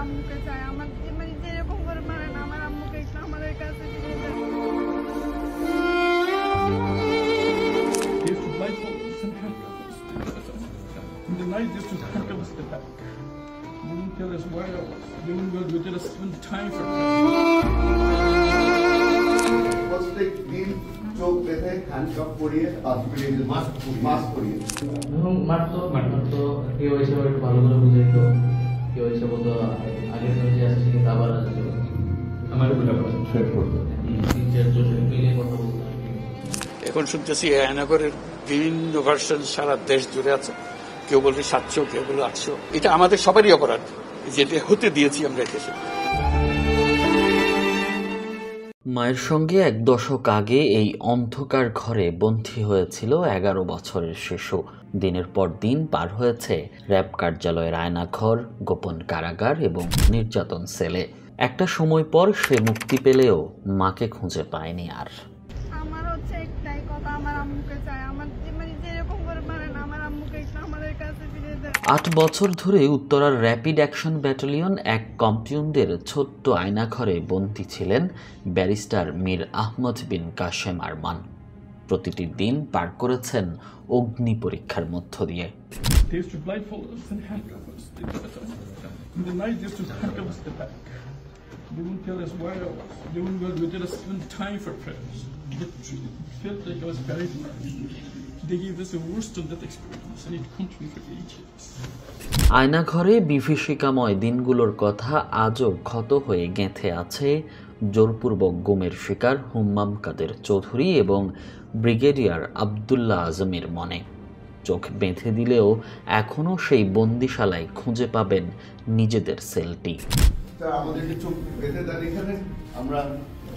আম্মুকে চাই, আমার মানে যেরকম করে মারেন আমার আম্মুকে একটু আমাদের কাছে ফিরে দেন। In the night, they used to handcuff us to the back. They wouldn't tell us where I was. They wouldn't go to us even time for প্রত্যেক দিন চোখ বেঁধে হ্যান্ডকাপ পরিয়ে মাস্ক পরিয়ে মারতো কেউ এসে একটু ভালো করে বুঝাইতো, কেউ এসে বলতো আগের দিন যে আসছে কিন্তু আবার আসবে, আমার মিলিয়ে কথা বলতো। এখন শুনতেছি আয়নাগরের বিভিন্ন ভার্সন সারা দেশ জুড়ে আছে, কেউ বলবে 700, কেউ বলবে 800। এটা আমাদের সবারই অপরাধ, যেটা হতে দিয়েছি আমরা দেশে। মায়ের সঙ্গে 1 দশক আগে এই অন্ধকার ঘরে বন্দী হয়েছিল 11 বছরের শিশু। দিনের পর দিন পার হয়েছে র্যাব কার্যালয়ের আয়নাঘর, গোপন কারাগার এবং নির্যাতন সেলে। একটা সময় পর সে মুক্তি পেলেও মাকে খুঁজে পায়নি আর। আমার হচ্ছে একটাই কথা, আমার আম্মুকে চাই, আমার মানে যেরকম করে মারেন আমার আম্মুকে একটু আমাদের কাছে ফিরে দেন। 8 বছর ধরে উত্তরার র্যাপিড অ্যাকশন ব্যাটালিয়ন এক কম্পাউন্ডের ছোট্ট আয়নাঘরে বন্দী ছিলেন ব্যারিস্টার মীর আহমদ বিন কাশেম আরমান। প্রতিটি দিন পার করেছেন অগ্নি পরীক্ষার মধ্য দিয়ে। They used to blindfold us and handcuff us. In the night, they used to handcuff us to the back. They wouldn't tell us where I was. They wouldn't go to us even time for prayers. It felt like I was buried alive. They gave us a worst of that experience, and it continued for ages. আয়নাঘরে বিভীষিকাময় দিনগুলোর কথা আজও ক্ষত হয়ে গেঁথে আছে জোরপূর্বক গুমের শিকার হুম্মাম কাদের চৌধুরী এবং ব্রিগেডিয়ার আবদুল্লাহ আজমের মনে। চোখ বেঁধে দিলেও এখনও সেই বন্দিশালায় খুঁজে পাবেন নিজেদের সেলটি। আমাদেরকে চোখ বেঁধে দেন এখানে, আমরা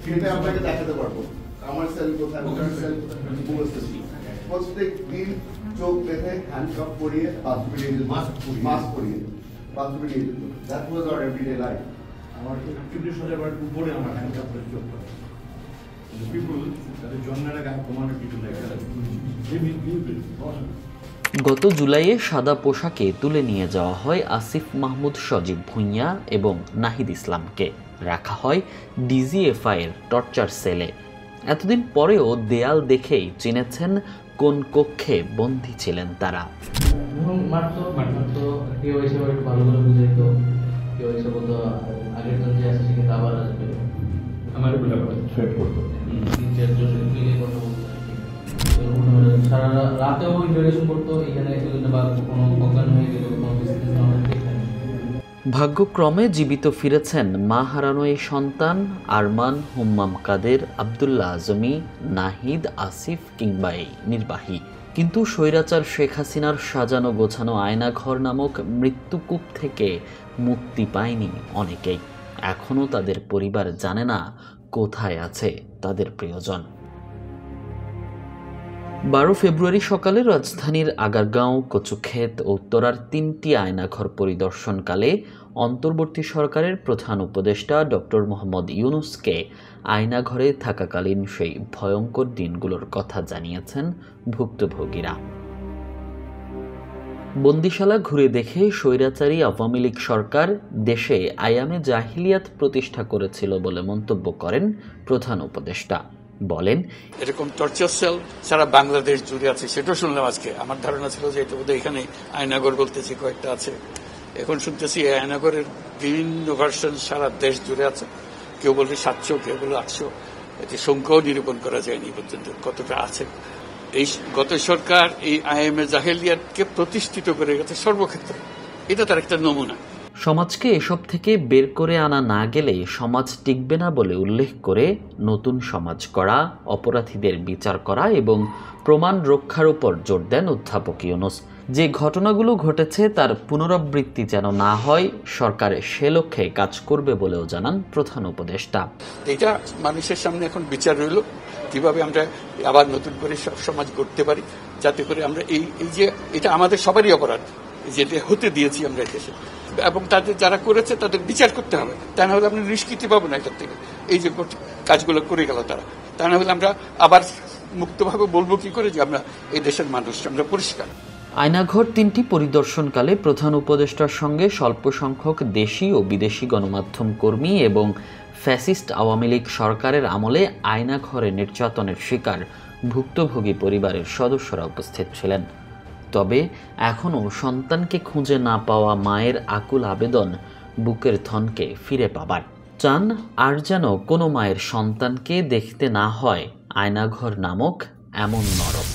ফিরে আপনাকে দেখাতে পারবো আমার সেল কোথায়, ওটার সেল কোথায়। প্রত্যেক দিন চোখ বেঁধে হ্যান্ডকাপ পরিয়ে মাস্ক পরিয়ে বাথরুমে নিয়ে যেত। That was our everyday life. আমার 40 হাজার উপরে আমার হ্যান্ডকাপ করে চোখ করে। পিপল তাদের জন্মের আগে কমান্ডার পিপল গত জুলাইয়ে সাদা পোশাকে তুলে নিয়ে যাওয়া হয় আসিফ মাহমুদ, সজীব ভুঁইয়া এবং নাহিদ ইসলামকে। রাখা হয় ডিজিএফআই এর টর্চার সেলে। এতদিন পরেও দেয়াল দেখেই চিনেছেন কোন কক্ষে বন্দী ছিলেন তারা। মারতো কেউ এসে একটু ভালো করে বুঝাইতো, কেউ এসে বলতো আগের দিন যে আসছে কিন্তু আবার আসবে, আমার মিলিয়ে কথা বলতো। সারা রাতেও ইন্টারভিউ করতো এখানে, বা কোনো অজ্ঞান হয়ে গেলে ভাগ্যক্রমে জীবিত ফিরেছেন মা হারানো এই সন্তান আরমান, হুম্মাম কাদের, আবদুল্লাহ আজমি, নাহিদ, আসিফ কিংবা এই নির্বাহী। কিন্তু স্বৈরাচার শেখ হাসিনার সাজানো গোছানো আয়নাঘর নামক মৃত্যুকূপ থেকে মুক্তি পায়নি অনেকেই। এখনও তাদের পরিবার জানে না কোথায় আছে তাদের প্রিয়জন। 12 ফেব্রুয়ারি সকালে রাজধানীর আগারগাঁও, কচুক্ষেত ও উত্তরার 3টি আয়নাঘর পরিদর্শনকালে অন্তর্বর্তী সরকারের প্রধান উপদেষ্টা ডক্টর মোহাম্মদ ইউনূসকে আয়নাঘরে থাকাকালীন সেই ভয়ঙ্কর দিনগুলোর কথা জানিয়েছেন ভুক্তভোগীরা। বন্দিশালা ঘুরে দেখে স্বৈরাচারী আওয়ামী লীগ সরকার দেশে আয়ামে জাহিলিয়াত প্রতিষ্ঠা করেছিল বলে মন্তব্য করেন প্রধান উপদেষ্টা। বলেন, এরকম টর্চার সেল সারা বাংলাদেশ জুড়ে আছে, সেটাও শুনলাম আজকে। আমার ধারণা ছিল যে এটা বোধহয় এখানে আয়নাগর বলতেছি কয়েকটা আছে। এখন শুনতেছি আয়নাগরের বিভিন্ন ভার্সন সারা দেশ জুড়ে আছে, কেউ বলবে 700, কেউ বলবে 800। এতে সংখ্যাও নিরূপণ করা যায়নি পর্যন্ত কতটা আছে। এই গত সরকার এই আইএমএ জাহেলিয়াতকে প্রতিষ্ঠিত করে গেছে সর্বক্ষেত্রে, এটা তার একটা নমুনা। সমাজকে এসব থেকে বের করে আনা না গেলে সমাজ টিকবে না বলে উল্লেখ করে নতুন সমাজ করা, অপরাধীদের বিচার করা এবং প্রমাণ রক্ষার উপর জোর দেন অধ্যাপক ইউনূস। যে ঘটনাগুলো ঘটেছে তার পুনরাবৃত্তি যেন না হয়, সরকার সে লক্ষ্যে কাজ করবে বলেও জানান প্রধান উপদেষ্টা। এটা মানুষের সামনে এখন বিচার রইল, কিভাবে আমরা আবার নতুন করে সব সমাজ গড়তে পারি, যাতে করে আমরা এই যে এটা আমাদের সবারই অপরাধ, যেটা হতে দিয়েছি আমরা দেশে, এবং তাদের যারা করেছে তাদের বিচার করতে হবে। তা না হলে আমরা নিষ্কৃতি পাবো না এটার থেকে। এই যে কাজগুলো করে গেল তারা, তা না হলে আমরা আবার মুক্তভাবে বলবো কি করে যে আমরা এই দেশের মানুষ, আমরা পরিষ্কার। আয়নাঘর 3টি পরিদর্শনকালে প্রধান উপদেষ্টার সঙ্গে স্বল্প সংখ্যক দেশি ও বিদেশি গণমাধ্যম কর্মী এবং ফ্যাসিস্ট আওয়ামী লীগ সরকারের আমলে আয়নাঘরে নির্যাতনের শিকার ভুক্তভোগী পরিবারের সদস্যরা উপস্থিত ছিলেন। তবে এখনও সন্তানকে খুঁজে না পাওয়া মায়ের আকুল আবেদন বুকের ধনকে ফিরে পাবার। চান আর যেন কোনো মায়ের সন্তানকে দেখতে না হয় আয়নাঘর নামক এমন নরক।